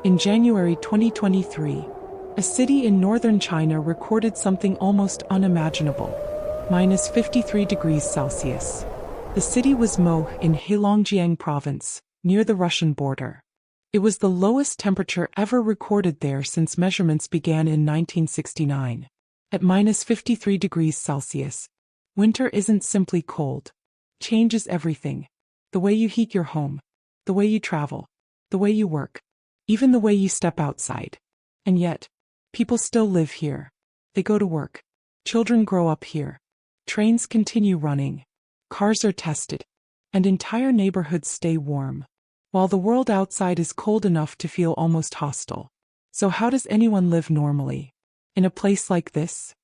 In January 2023, a city in northern China recorded something almost unimaginable: minus 53 degrees Celsius. The city was Mohe in Heilongjiang province, near the Russian border. It was the lowest temperature ever recorded there since measurements began in 1969. At minus 53 degrees Celsius, winter isn't simply cold. It changes everything. The way you heat your home, the way you travel, the way you work, even the way you step outside. And yet, people still live here. They go to work. Children grow up here. Trains continue running. Cars are tested. And entire neighborhoods stay warm, while the world outside is cold enough to feel almost hostile. So how does anyone live normally in a place like this?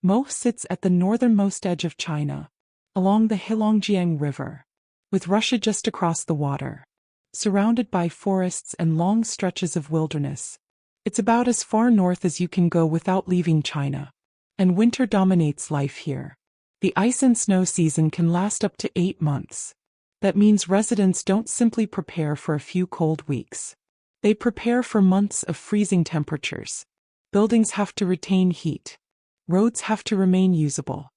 Mohe sits at the northernmost edge of China, along the Heilongjiang River, with Russia just across the water. Surrounded by forests and long stretches of wilderness, it's about as far north as you can go without leaving China. And winter dominates life here. The ice and snow season can last up to 8 months. That means residents don't simply prepare for a few cold weeks. They prepare for months of freezing temperatures. Buildings have to retain heat. Roads have to remain usable.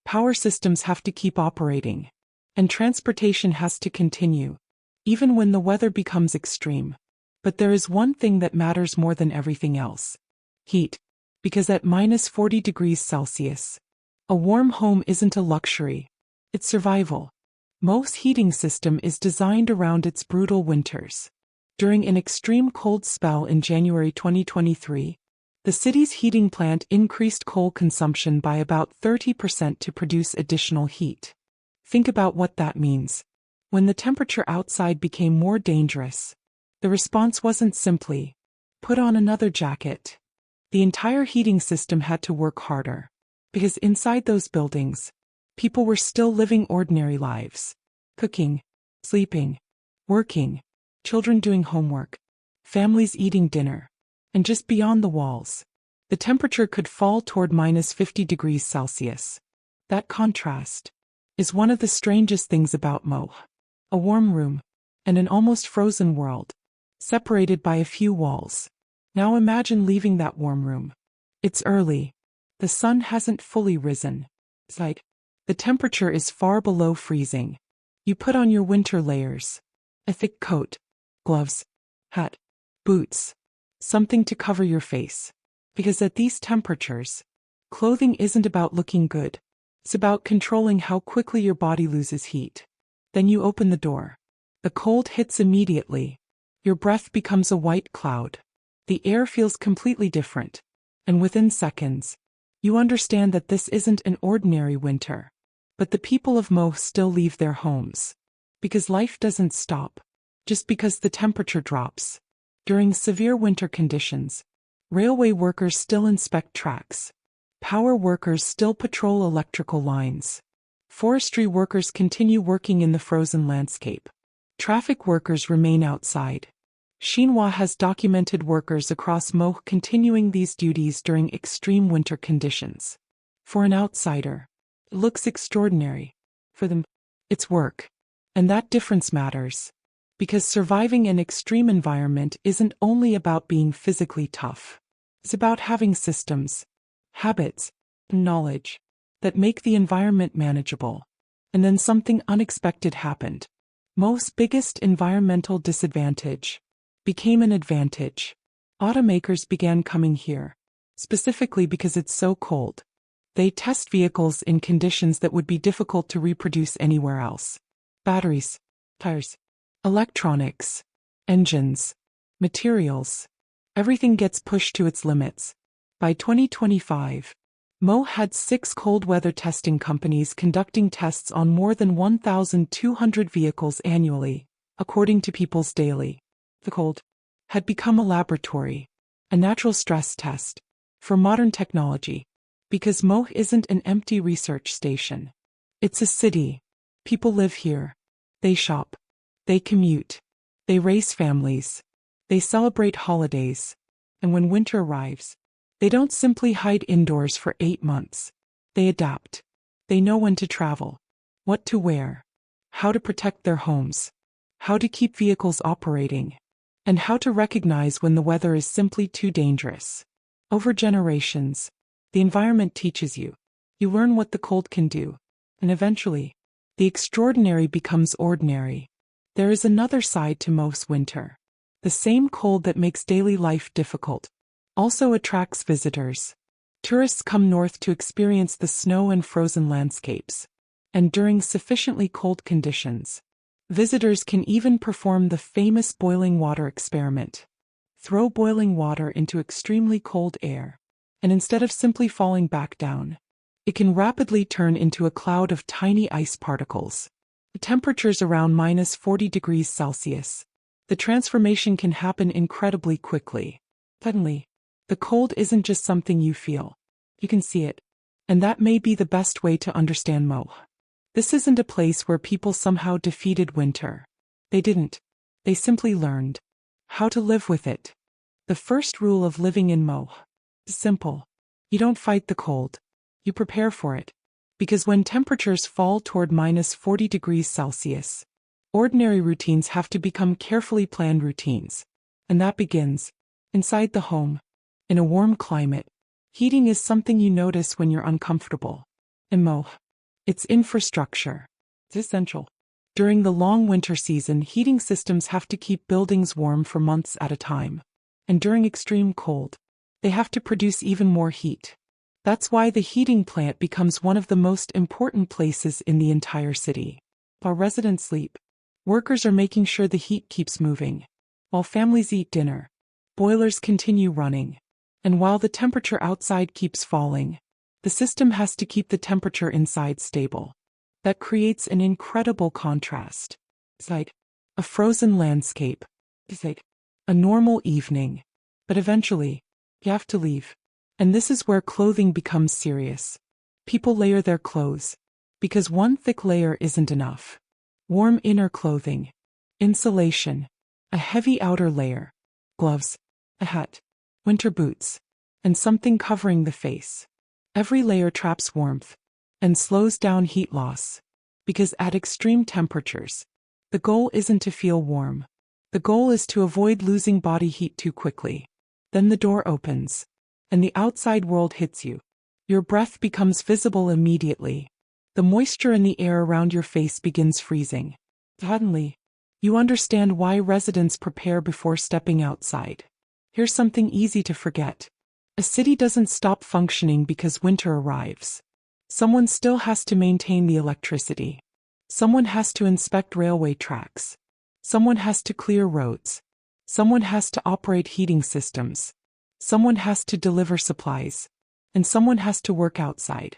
Power systems have to keep operating. And transportation has to continue, even when the weather becomes extreme. But there is one thing that matters more than everything else: heat. Because at minus 40 degrees Celsius, a warm home isn't a luxury, it's survival. Mohe's heating system is designed around its brutal winters. During an extreme cold spell in January 2023, the city's heating plant increased coal consumption by about 30% to produce additional heat. Think about what that means. When the temperature outside became more dangerous, the response wasn't simply, put on another jacket. The entire heating system had to work harder. Because inside those buildings, people were still living ordinary lives. Cooking, sleeping, working, children doing homework, families eating dinner. And just beyond the walls, the temperature could fall toward minus 50 degrees Celsius. That contrast is one of the strangest things about Mohe. A warm room, and an almost frozen world, separated by a few walls. Now imagine leaving that warm room. It's early. The sun hasn't fully risen. The temperature is far below freezing. You put on your winter layers. A thick coat, gloves, hat, boots, something to cover your face. Because at these temperatures, clothing isn't about looking good. It's about controlling how quickly your body loses heat. Then you open the door. The cold hits immediately. Your breath becomes a white cloud. The air feels completely different. And within seconds, you understand that this isn't an ordinary winter. But the people of Mohe still leave their homes. Because life doesn't stop, just because the temperature drops. During severe winter conditions, railway workers still inspect tracks. Power workers still patrol electrical lines. Forestry workers continue working in the frozen landscape. Traffic workers remain outside. Xinhua has documented workers across Mohe continuing these duties during extreme winter conditions. For an outsider, it looks extraordinary. For them, it's work. And that difference matters. Because surviving an extreme environment isn't only about being physically tough. It's about having systems, habits, and knowledge that make the environment manageable. And then something unexpected happened. Mohe's biggest environmental disadvantage became an advantage. Automakers began coming here, specifically because it's so cold. They test vehicles in conditions that would be difficult to reproduce anywhere else. Batteries, tires, electronics, engines, materials. Everything gets pushed to its limits. By 2025, Mohe had 6 cold weather testing companies conducting tests on more than 1,200 vehicles annually, according to People's Daily. The cold had become a laboratory, a natural stress test, for modern technology. Because Mohe isn't an empty research station. It's a city. People live here. They shop. They commute. They raise families. They celebrate holidays. And when winter arrives, they don't simply hide indoors for 8 months. They adapt. They know when to travel, what to wear, how to protect their homes, how to keep vehicles operating. and how to recognize when the weather is simply too dangerous. Over generations, the environment teaches you. You learn what the cold can do, and eventually, the extraordinary becomes ordinary. There is another side to Mohe's winter. The same cold that makes daily life difficult also attracts visitors. Tourists come north to experience the snow and frozen landscapes. And during sufficiently cold conditions, visitors can even perform the famous boiling water experiment. Throw boiling water into extremely cold air, and instead of simply falling back down, it can rapidly turn into a cloud of tiny ice particles. At temperatures around -40 degrees Celsius, the transformation can happen incredibly quickly. Suddenly, the cold isn't just something you feel. You can see it. And that may be the best way to understand Mohe. This isn't a place where people somehow defeated winter. They didn't. They simply learned how to live with it. The first rule of living in Mohe is simple. You don't fight the cold. You prepare for it. Because when temperatures fall toward -40 degrees Celsius, ordinary routines have to become carefully planned routines. And that begins inside the home. In a warm climate, heating is something you notice when you're uncomfortable. In Mohe, it's infrastructure. It's essential. During the long winter season, heating systems have to keep buildings warm for months at a time. And during extreme cold, they have to produce even more heat. That's why the heating plant becomes one of the most important places in the entire city. While residents sleep, workers are making sure the heat keeps moving. While families eat dinner, boilers continue running. And while the temperature outside keeps falling, the system has to keep the temperature inside stable. That creates an incredible contrast. It's like a frozen landscape. It's like a normal evening. But eventually, you have to leave. And this is where clothing becomes serious. People layer their clothes, because one thick layer isn't enough. Warm inner clothing, insulation, a heavy outer layer, gloves, a hat, winter boots, and something covering the face. Every layer traps warmth and slows down heat loss. Because at extreme temperatures, the goal isn't to feel warm. The goal is to avoid losing body heat too quickly. Then the door opens, and the outside world hits you. Your breath becomes visible immediately. The moisture in the air around your face begins freezing. Suddenly, you understand why residents prepare before stepping outside. Here's something easy to forget. A city doesn't stop functioning because winter arrives. Someone still has to maintain the electricity. Someone has to inspect railway tracks. Someone has to clear roads. Someone has to operate heating systems. Someone has to deliver supplies. And someone has to work outside.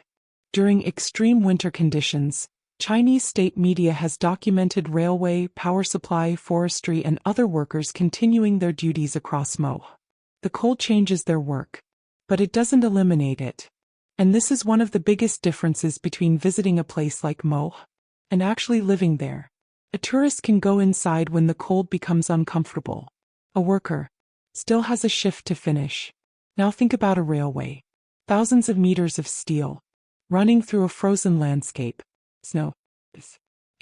During extreme winter conditions, Chinese state media has documented railway, power supply, forestry, and other workers continuing their duties across Mohe. The cold changes their work, but it doesn't eliminate it. And this is one of the biggest differences between visiting a place like Mohe and actually living there. A tourist can go inside when the cold becomes uncomfortable. A worker still has a shift to finish. Now think about a railway. Thousands of meters of steel, running through a frozen landscape, snow,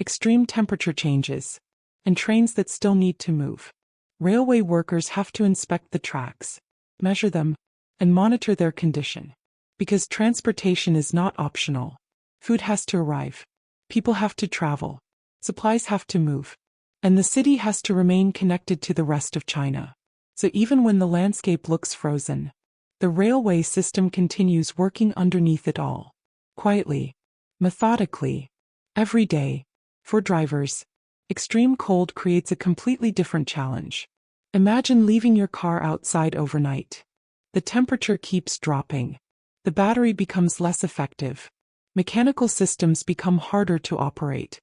extreme temperature changes, and trains that still need to move. Railway workers have to inspect the tracks, measure them, and monitor their condition. Because transportation is not optional. Food has to arrive. People have to travel. Supplies have to move. And the city has to remain connected to the rest of China. So even when the landscape looks frozen, the railway system continues working underneath it all. Quietly, methodically, every day. For drivers, extreme cold creates a completely different challenge. Imagine leaving your car outside overnight. The temperature keeps dropping. The battery becomes less effective. Mechanical systems become harder to operate.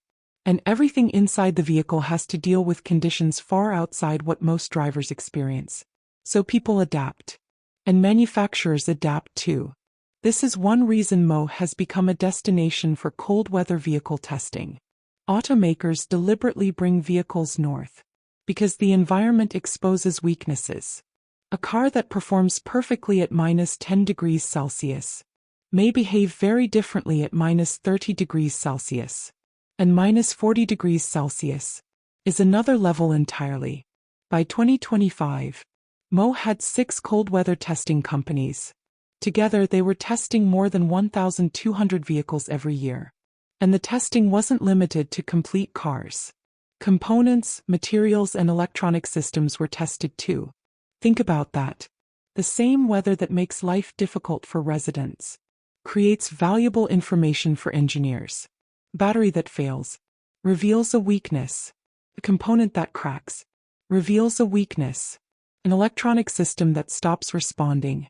And everything inside the vehicle has to deal with conditions far outside what most drivers experience. So people adapt. And manufacturers adapt too. This is one reason Mohe has become a destination for cold weather vehicle testing. Automakers deliberately bring vehicles north because the environment exposes weaknesses. A car that performs perfectly at -10 degrees Celsius may behave very differently at -30 degrees Celsius. And -40 degrees Celsius is another level entirely. By 2025, Mohe had 6 cold weather testing companies. Together they were testing more than 1,200 vehicles every year. And the testing wasn't limited to complete cars. Components, materials, and electronic systems were tested too. Think about that. The same weather that makes life difficult for residents creates valuable information for engineers. Battery that fails reveals a weakness. A component that cracks reveals a weakness. An electronic system that stops responding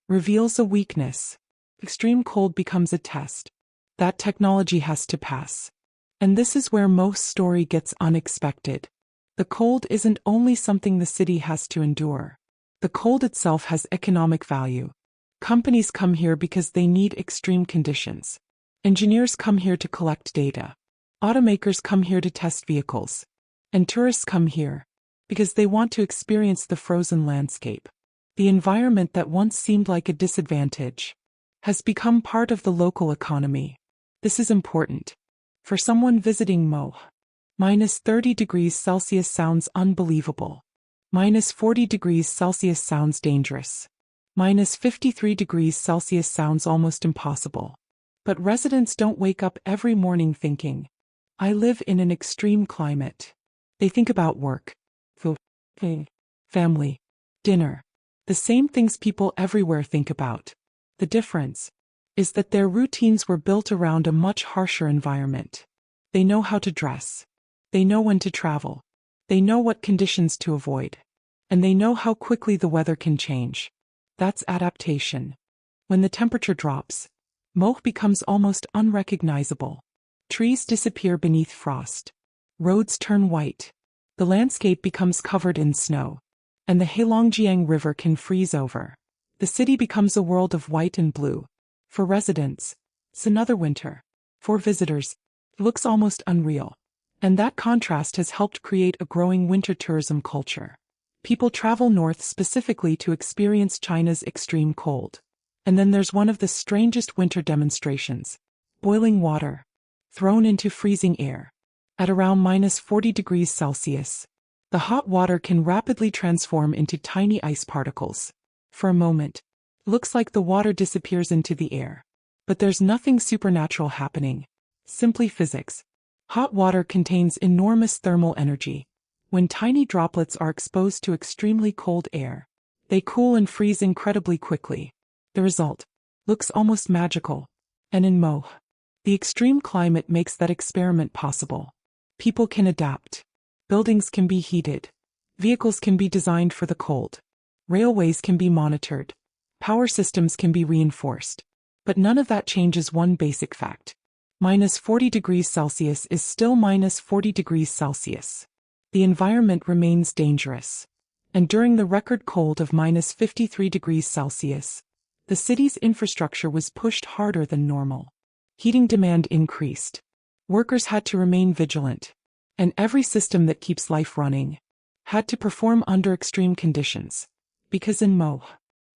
reveals a weakness. Extreme cold becomes a test. That technology has to pass. And this is where Mohe's story gets unexpected. The cold isn't only something the city has to endure. The cold itself has economic value. Companies come here because they need extreme conditions. Engineers come here to collect data. Automakers come here to test vehicles. And tourists come here because they want to experience the frozen landscape. The environment that once seemed like a disadvantage has become part of the local economy. This is important. For someone visiting Mohe, -30 degrees Celsius sounds unbelievable. -40 degrees Celsius sounds dangerous. -53 degrees Celsius sounds almost impossible. But residents don't wake up every morning thinking, I live in an extreme climate. They think about work, food, family, dinner. The same things people everywhere think about. The difference is that their routines were built around a much harsher environment. They know how to dress. They know when to travel. They know what conditions to avoid. And they know how quickly the weather can change. That's adaptation. When the temperature drops, Mohe becomes almost unrecognizable. Trees disappear beneath frost. Roads turn white. The landscape becomes covered in snow. And the Heilongjiang River can freeze over. The city becomes a world of white and blue. For residents, it's another winter. For visitors, it looks almost unreal. And that contrast has helped create a growing winter tourism culture. People travel north specifically to experience China's extreme cold. And then there's one of the strangest winter demonstrations. Boiling water, thrown into freezing air. At around -40 degrees Celsius, the hot water can rapidly transform into tiny ice particles. For a moment, it looks like the water disappears into the air. But there's nothing supernatural happening. Simply physics. Hot water contains enormous thermal energy. When tiny droplets are exposed to extremely cold air, they cool and freeze incredibly quickly. The result looks almost magical. And in Mohe, the extreme climate makes that experiment possible. People can adapt. Buildings can be heated. Vehicles can be designed for the cold. Railways can be monitored. Power systems can be reinforced. But none of that changes one basic fact. -40 degrees Celsius is still -40 degrees Celsius. The environment remains dangerous. And during the record cold of -53 degrees Celsius, the city's infrastructure was pushed harder than normal. Heating demand increased. Workers had to remain vigilant. And every system that keeps life running had to perform under extreme conditions. Because in Mohe,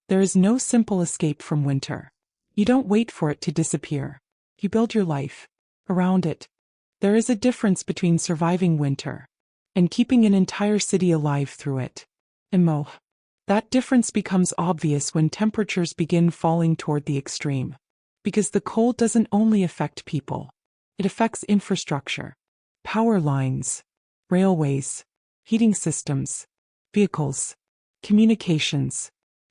there is no simple escape from winter. You don't wait for it to disappear. You build your life around it. There is a difference between surviving winter and keeping an entire city alive through it. In Mohe, that difference becomes obvious when temperatures begin falling toward the extreme. Because the cold doesn't only affect people. It affects infrastructure, power lines, railways, heating systems, vehicles, communications,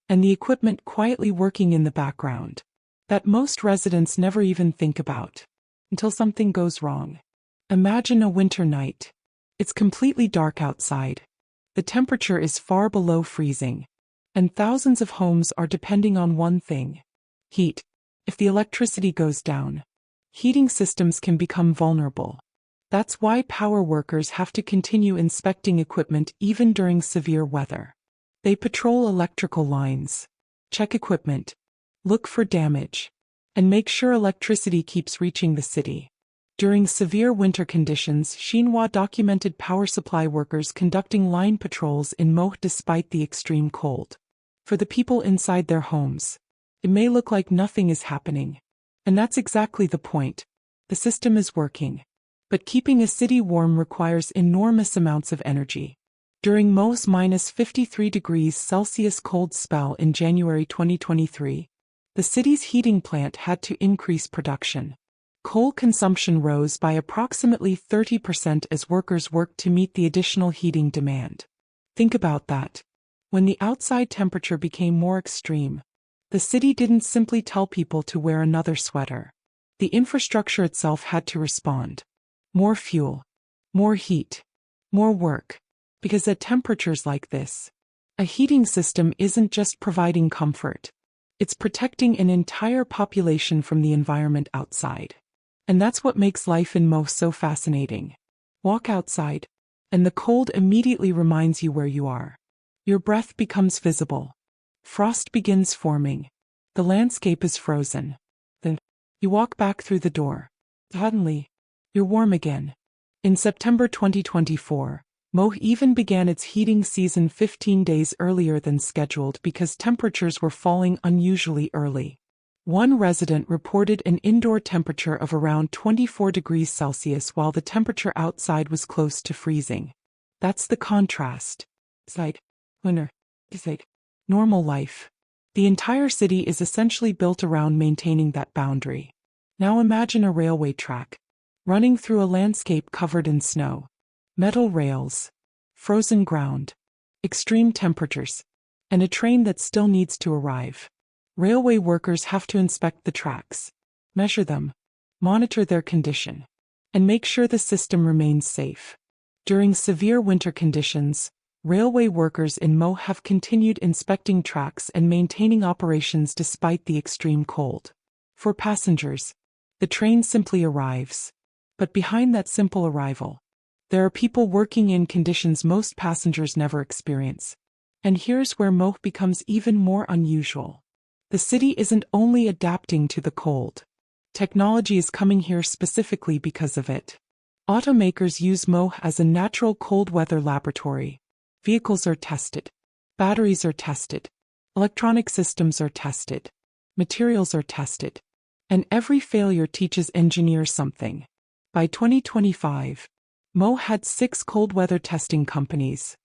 and the equipment quietly working in the background that most residents never even think about until something goes wrong. Imagine a winter night. It's completely dark outside. The temperature is far below freezing, and thousands of homes are depending on one thing: heat. If the electricity goes down, heating systems can become vulnerable. That's why power workers have to continue inspecting equipment even during severe weather. They patrol electrical lines, check equipment, look for damage, and make sure electricity keeps reaching the city. During severe winter conditions, Xinhua documented power supply workers conducting line patrols in Mohe despite the extreme cold. For the people inside their homes, it may look like nothing is happening. And that's exactly the point. The system is working. But keeping a city warm requires enormous amounts of energy. During Mohe's minus 53 degrees Celsius cold spell in January 2023, the city's heating plant had to increase production. Coal consumption rose by approximately 30% as workers worked to meet the additional heating demand. Think about that. When the outside temperature became more extreme, the city didn't simply tell people to wear another sweater. The infrastructure itself had to respond. More fuel, more heat, more work. Because at temperatures like this, a heating system isn't just providing comfort. It's protecting an entire population from the environment outside. And that's what makes life in Mohe so fascinating. Walk outside, and the cold immediately reminds you where you are. Your breath becomes visible. Frost begins forming. The landscape is frozen. Then, you walk back through the door. Suddenly, you're warm again. In September 2024, Mohe even began its heating season 15 days earlier than scheduled because temperatures were falling unusually early. One resident reported an indoor temperature of around 24 degrees Celsius while the temperature outside was close to freezing. That's the contrast. Winter. Normal life. The entire city is essentially built around maintaining that boundary. Now imagine a railway track, running through a landscape covered in snow. Metal rails, frozen ground, extreme temperatures, and a train that still needs to arrive. Railway workers have to inspect the tracks, measure them, monitor their condition, and make sure the system remains safe. During severe winter conditions, railway workers in Mohe have continued inspecting tracks and maintaining operations despite the extreme cold. For passengers, the train simply arrives. But behind that simple arrival, there are people working in conditions most passengers never experience. And here's where Mohe becomes even more unusual. The city isn't only adapting to the cold. Technology is coming here specifically because of it. Automakers use Mohe as a natural cold weather laboratory. Vehicles are tested. Batteries are tested. Electronic systems are tested. Materials are tested. And every failure teaches engineers something. By 2025, Mohe had 6 cold weather testing companies.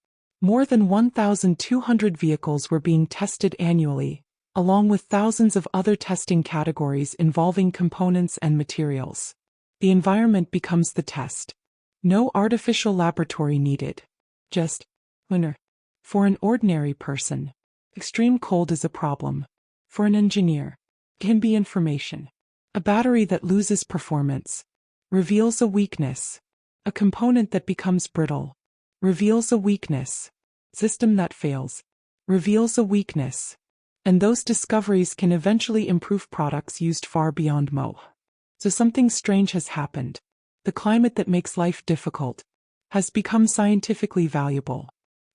More than 1,200 vehicles were being tested annually, along with thousands of other testing categories involving components and materials. The environment becomes the test. No artificial laboratory needed. Just winter. For an ordinary person, extreme cold is a problem. For an engineer, it can be information. A battery that loses performance reveals a weakness. A component that becomes brittle reveals a weakness. System that fails reveals a weakness. And those discoveries can eventually improve products used far beyond Mohe. So something strange has happened. The climate that makes life difficult has become scientifically valuable.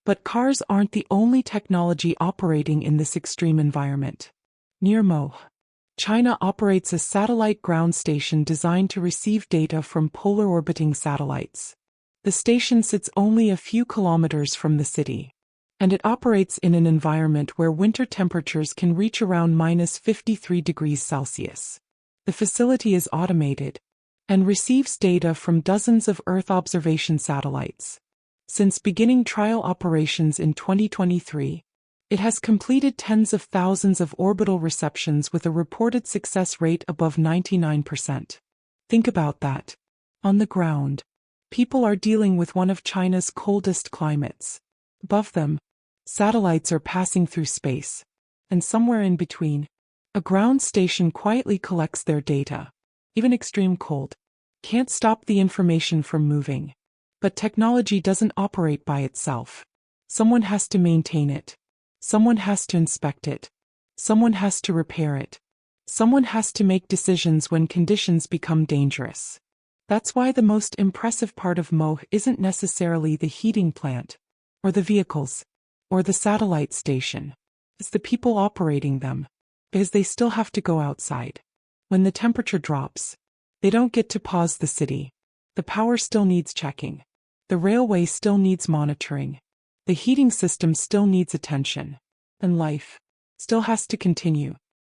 But cars aren't the only technology operating in this extreme environment. Near Mohe, China operates a satellite ground station designed to receive data from polar orbiting satellites. The station sits only a few kilometers from the city, and it operates in an environment where winter temperatures can reach around minus 53 degrees Celsius. The facility is automated and receives data from dozens of Earth observation satellites. Since beginning trial operations in 2023, it has completed tens of thousands of orbital receptions with a reported success rate above 99%. Think about that. On the ground, people are dealing with one of China's coldest climates. Above them, satellites are passing through space. And somewhere in between, a ground station quietly collects their data. Even extreme cold can't stop the information from moving. But technology doesn't operate by itself. Someone has to maintain it. Someone has to inspect it. Someone has to repair it. Someone has to make decisions when conditions become dangerous. That's why the most impressive part of Mohe isn't necessarily the heating plant, or the vehicles, or the satellite station. It's the people operating them, because they still have to go outside. When the temperature drops, they don't get to pause the city. The power still needs checking. The railway still needs monitoring. The heating system still needs attention. And life still has to continue.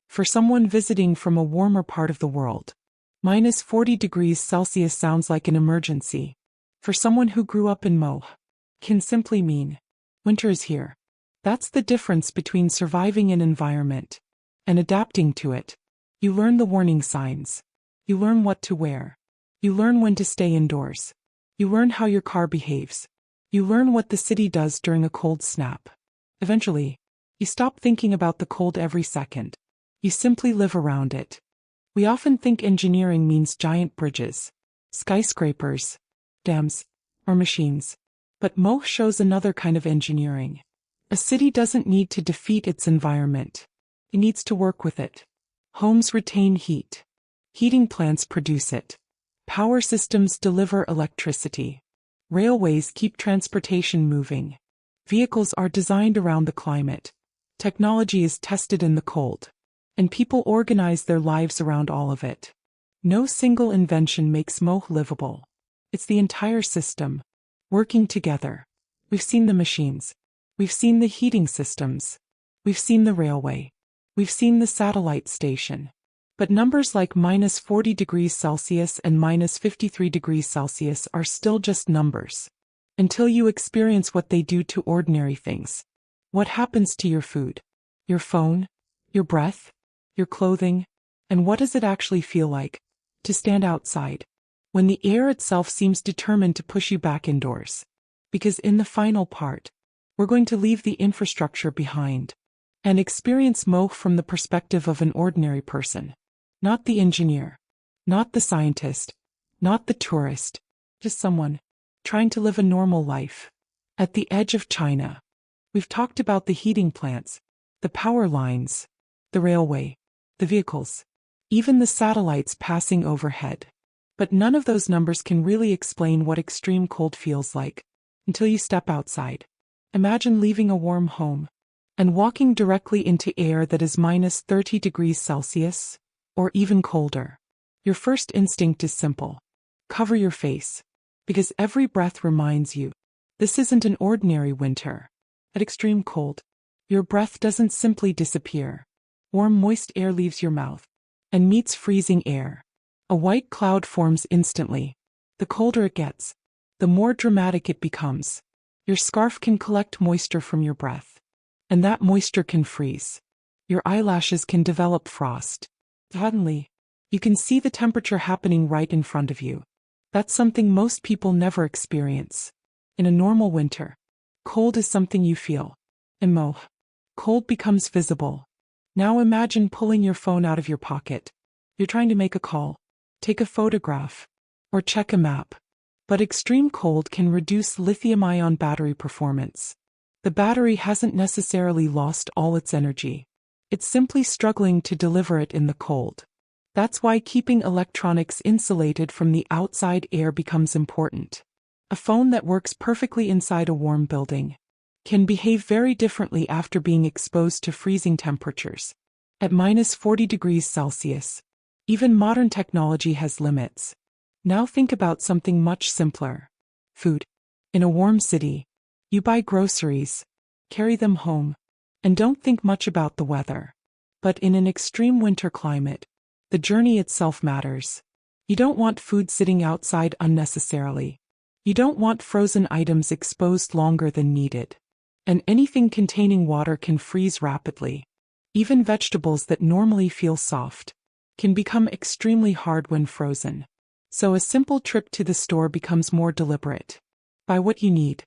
For someone visiting from a warmer part of the world, minus 40 degrees Celsius sounds like an emergency. For someone who grew up in Mohe, can simply mean winter is here. That's the difference between surviving an environment and adapting to it. You learn the warning signs. You learn what to wear. You learn when to stay indoors. You learn how your car behaves. You learn what the city does during a cold snap. Eventually, you stop thinking about the cold every second. You simply live around it. We often think engineering means giant bridges, skyscrapers, dams, or machines. But Mohe shows another kind of engineering. A city doesn't need to defeat its environment. It needs to work with it. Homes retain heat. Heating plants produce it. Power systems deliver electricity. Railways keep transportation moving. Vehicles are designed around the climate. Technology is tested in the cold. And people organize their lives around all of it. No single invention makes Mohe livable. It's the entire system, working together. We've seen the machines. We've seen the heating systems. We've seen the railway. We've seen the satellite station. But numbers like -40 degrees Celsius and -53 degrees Celsius are still just numbers. Until you experience what they do to ordinary things. What happens to your food? Your phone? Your breath? Your clothing? And what does it actually feel like to stand outside when the air itself seems determined to push you back indoors? Because in the final part, we're going to leave the infrastructure behind and experience Mohe from the perspective of an ordinary person. Not the engineer, not the scientist, not the tourist, just someone trying to live a normal life. At the edge of China, we've talked about the heating plants, the power lines, the railway, the vehicles, even the satellites passing overhead. But none of those numbers can really explain what extreme cold feels like until you step outside. Imagine leaving a warm home and walking directly into air that is -30 degrees Celsius, or even colder. Your first instinct is simple. Cover your face. Because every breath reminds you, this isn't an ordinary winter. At extreme cold, your breath doesn't simply disappear. Warm, moist air leaves your mouth and meets freezing air. A white cloud forms instantly. The colder it gets, the more dramatic it becomes. Your scarf can collect moisture from your breath, and that moisture can freeze. Your eyelashes can develop frost. Suddenly, you can see the temperature happening right in front of you. That's something most people never experience. In a normal winter, cold is something you feel. In Mohe, cold becomes visible. Now imagine pulling your phone out of your pocket. You're trying to make a call, take a photograph, or check a map. But extreme cold can reduce lithium-ion battery performance. The battery hasn't necessarily lost all its energy. It's simply struggling to deliver it in the cold. That's why keeping electronics insulated from the outside air becomes important. A phone that works perfectly inside a warm building can behave very differently after being exposed to freezing temperatures. At -40 degrees Celsius, even modern technology has limits. Now think about something much simpler. Food. In a warm city, you buy groceries, carry them home, and don't think much about the weather. But in an extreme winter climate, the journey itself matters. You don't want food sitting outside unnecessarily. You don't want frozen items exposed longer than needed. And anything containing water can freeze rapidly. Even vegetables that normally feel soft can become extremely hard when frozen. So a simple trip to the store becomes more deliberate. Buy what you need.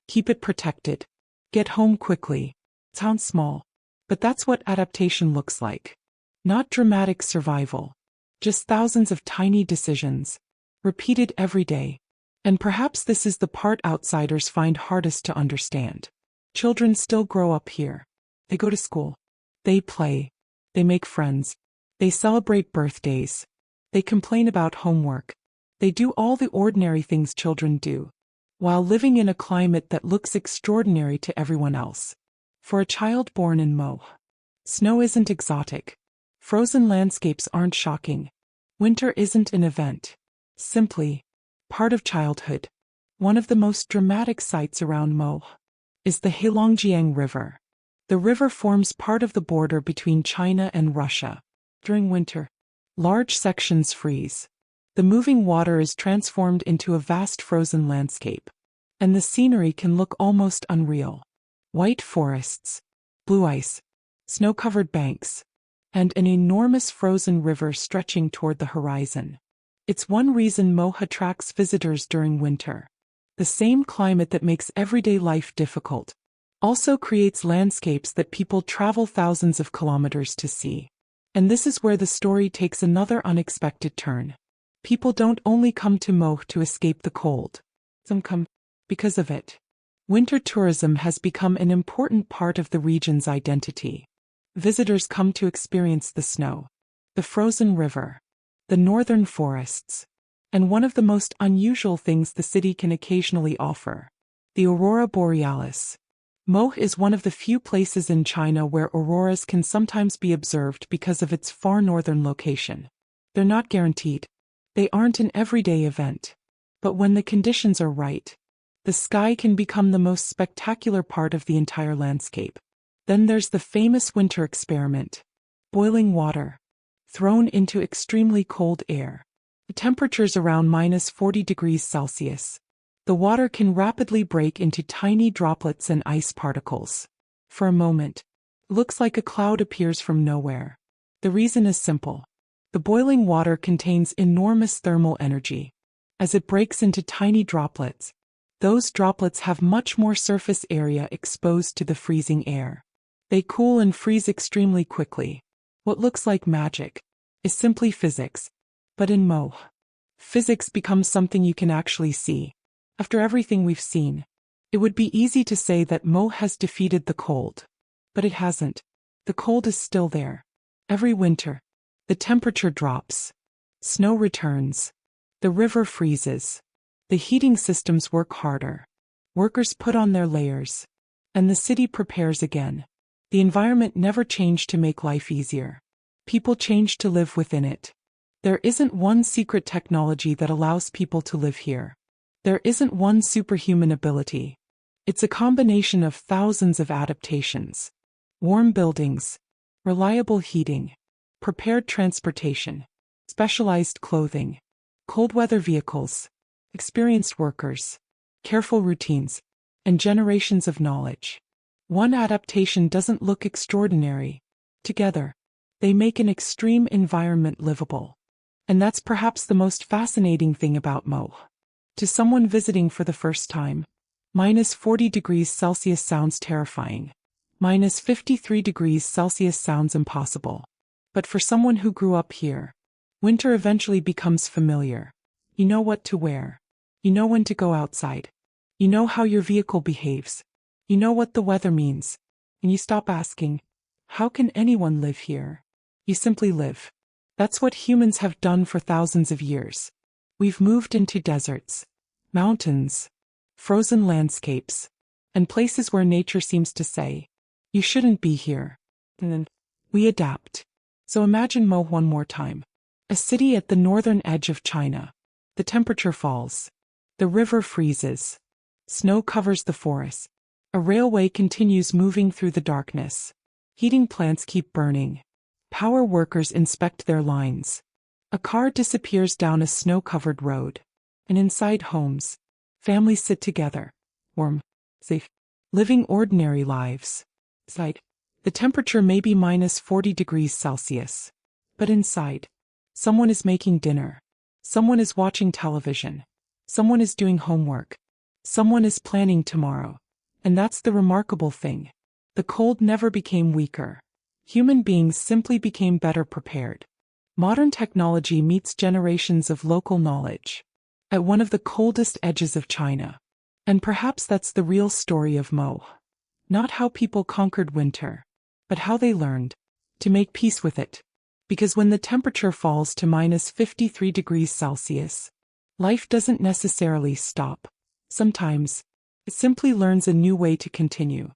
Keep it protected. Get home quickly. Sounds small, but that's what adaptation looks like. Not dramatic survival. Just thousands of tiny decisions, repeated every day. And perhaps this is the part outsiders find hardest to understand. Children still grow up here. They go to school. They play. They make friends. They celebrate birthdays. They complain about homework. They do all the ordinary things children do, while living in a climate that looks extraordinary to everyone else. For a child born in Mohe, snow isn't exotic. Frozen landscapes aren't shocking. Winter isn't an event. Simply, part of childhood. One of the most dramatic sights around Mohe is the Heilongjiang River. The river forms part of the border between China and Russia. During winter, large sections freeze. The moving water is transformed into a vast frozen landscape. and the scenery can look almost unreal. White forests, blue ice, snow-covered banks, and an enormous frozen river stretching toward the horizon. It's one reason Mohe attracts visitors during winter. The same climate that makes everyday life difficult also creates landscapes that people travel thousands of kilometers to see. And this is where the story takes another unexpected turn. People don't only come to Mohe to escape the cold. Some come because of it. Winter tourism has become an important part of the region's identity. Visitors come to experience the snow, the frozen river, the northern forests, and one of the most unusual things the city can occasionally offer, the aurora borealis. Mohe is one of the few places in China where auroras can sometimes be observed because of its far northern location. They're not guaranteed. They aren't an everyday event. But when the conditions are right, the sky can become the most spectacular part of the entire landscape. Then there's the famous winter experiment. Boiling water, thrown into extremely cold air. The temperature's around -40 degrees Celsius. The water can rapidly break into tiny droplets and ice particles. For a moment, it looks like a cloud appears from nowhere. The reason is simple. The boiling water contains enormous thermal energy. As it breaks into tiny droplets, those droplets have much more surface area exposed to the freezing air. They cool and freeze extremely quickly. What looks like magic is simply physics. But in Mohe, physics becomes something you can actually see. After everything we've seen, it would be easy to say that Mohe has defeated the cold. But it hasn't. The cold is still there. Every winter, the temperature drops. Snow returns. The river freezes. The heating systems work harder. Workers put on their layers. And the city prepares again. The environment never changed to make life easier. People changed to live within it. There isn't one secret technology that allows people to live here. There isn't one superhuman ability. It's a combination of thousands of adaptations. Warm buildings, reliable heating, prepared transportation, specialized clothing, cold weather vehicles, experienced workers, careful routines, and generations of knowledge. One adaptation doesn't look extraordinary. Together, they make an extreme environment livable. And that's perhaps the most fascinating thing about Mohe. To someone visiting for the first time, -40 degrees Celsius sounds terrifying. -53 degrees Celsius sounds impossible. But for someone who grew up here, winter eventually becomes familiar. You know what to wear. You know when to go outside. You know how your vehicle behaves. You know what the weather means. And you stop asking, how can anyone live here? You simply live. That's what humans have done for thousands of years. We've moved into deserts, mountains, frozen landscapes, and places where nature seems to say, you shouldn't be here. And then we adapt. So imagine Mohe one more time. A city at the northern edge of China. The temperature falls. The river freezes. Snow covers the forest. A railway continues moving through the darkness. Heating plants keep burning. Power workers inspect their lines. A car disappears down a snow-covered road. And inside homes, families sit together, warm, safe, living ordinary lives. Inside, the temperature may be -40 degrees Celsius. But inside, someone is making dinner. Someone is watching television. Someone is doing homework. Someone is planning tomorrow. And that's the remarkable thing. The cold never became weaker. Human beings simply became better prepared. Modern technology meets generations of local knowledge. At one of the coldest edges of China. And perhaps that's the real story of Mohe. Not how people conquered winter, but how they learned to make peace with it. Because when the temperature falls to -53 degrees Celsius, life doesn't necessarily stop. Sometimes, it simply learns a new way to continue.